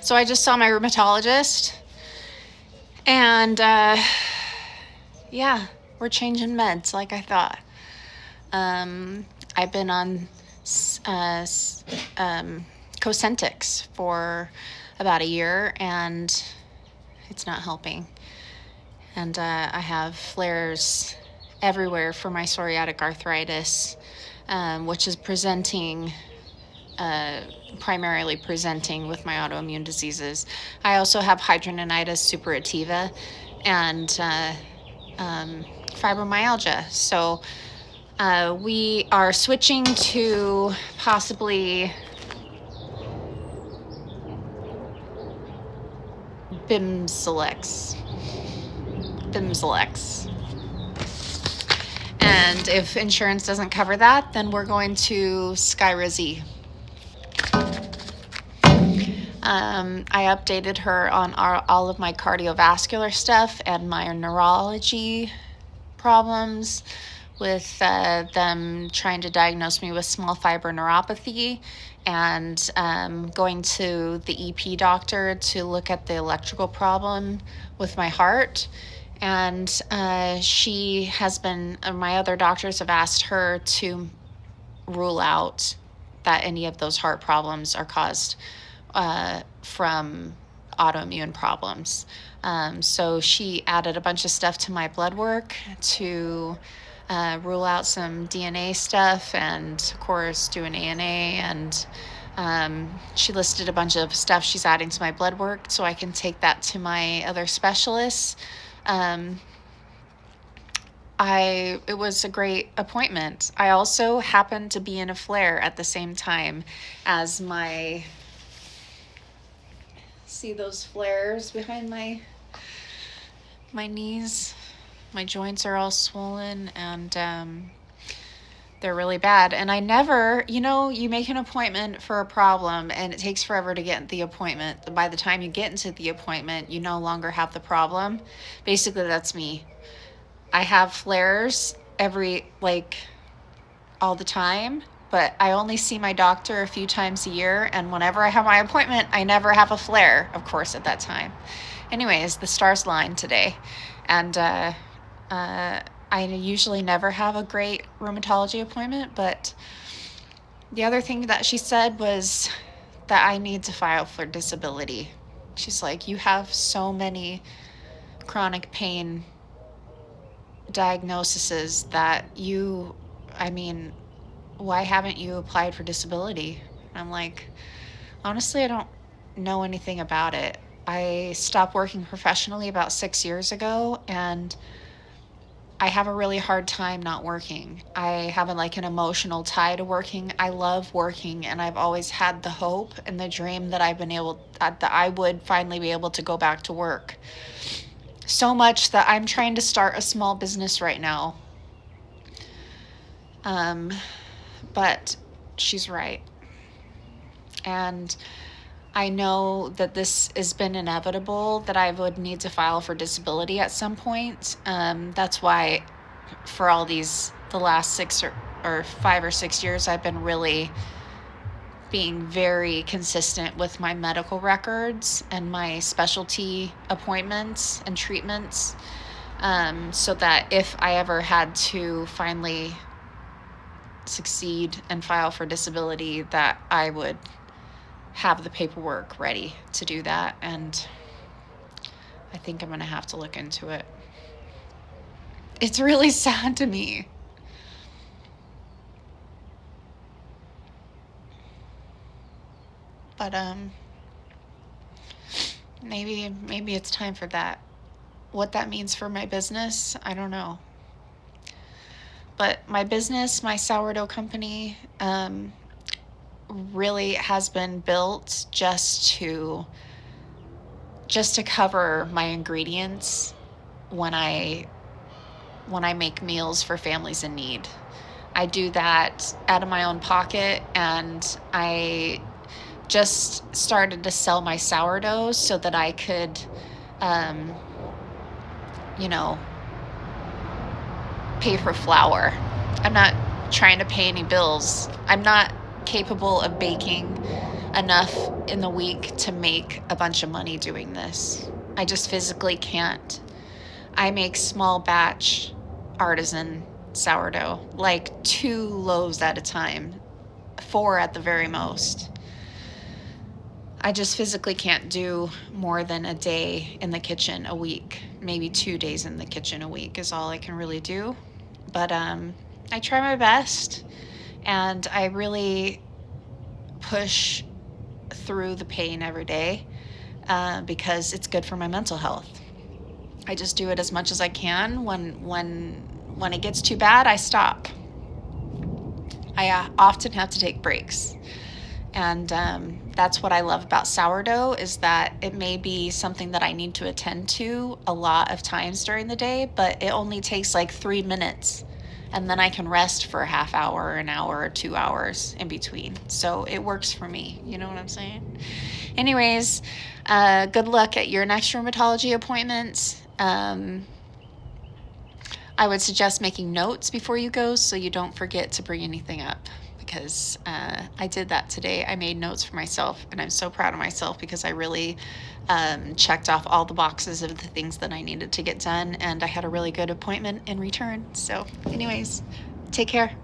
So I just saw my rheumatologist, and yeah, we're changing meds like I thought. I've been on Cosentyx for about a year, and it's not helping. And I have flares everywhere for my psoriatic arthritis, which is primarily presenting with my autoimmune diseases. I also have Hidradenitis Superativa and fibromyalgia. So we are switching to possibly Bimzelx. And if insurance doesn't cover that, then we're going to Skyrizi. I updated her on all of my cardiovascular stuff and my neurology problems, with them trying to diagnose me with small fiber neuropathy, and going to the EP doctor to look at the electrical problem with my heart. And my other doctors have asked her to rule out that any of those heart problems are caused from autoimmune problems. So she added a bunch of stuff to my blood work to rule out some DNA stuff, and of course do an ANA, and she listed a bunch of stuff she's adding to my blood work so I can take that to my other specialists. It was a great appointment. I also happened to be in a flare at the same time as see those flares behind my knees? My joints are all swollen, and they're really bad. And I never, you make an appointment for a problem and it takes forever to get the appointment. By the time you get into the appointment, you no longer have the problem. Basically, that's me. I have flares all the time, but I only see my doctor a few times a year, and whenever I have my appointment, I never have a flare, of course, at that time. Anyways, the stars aligned today, and I usually never have a great rheumatology appointment, but the other thing that she said was that I need to file for disability. She's like, you have so many chronic pain diagnoses that why haven't you applied for disability? And I'm like, honestly, I don't know anything about it. I stopped working professionally about 6 years ago, and I have a really hard time not working. I have an emotional tie to working. I love working, and I've always had the hope and the dream that that I would finally be able to go back to work. So much that I'm trying to start a small business right now. But she's right. And I know that this has been inevitable, that I would need to file for disability at some point. That's why for the last 5 or 6 years, I've been really being very consistent with my medical records and my specialty appointments and treatments, so that if I ever had to finally succeed and file for disability, that I would have the paperwork ready to do that. And I think I'm going to have to look into it. It's really sad to me. But maybe it's time for that. What that means for my business, I don't know. But my business, my sourdough company, really has been built just to cover my ingredients when I make meals for families in need. I do that out of my own pocket, and I just started to sell my sourdough so that I could, pay for flour. I'm not trying to pay any bills. I'm not capable of baking enough in the week to make a bunch of money doing this. I just physically can't. I make small batch artisan sourdough, like 2 loaves at a time, 4 at the very most. I just physically can't do more than a day in the kitchen a week. Maybe 2 days in the kitchen a week is all I can really do. But I try my best, and I really push through the pain every day because it's good for my mental health. I just do it as much as I can. When it gets too bad, I stop. I often have to take breaks. And that's what I love about sourdough, is that it may be something that I need to attend to a lot of times during the day, but it only takes like 3 minutes. And then I can rest for a half hour, an hour, or 2 hours in between. So it works for me. You know what I'm saying? Anyways, good luck at your next rheumatology appointments. I would suggest making notes before you go so you don't forget to bring anything up, because I did that today. I made notes for myself, and I'm so proud of myself because I really checked off all the boxes of the things that I needed to get done, and I had a really good appointment in return. So anyways, take care.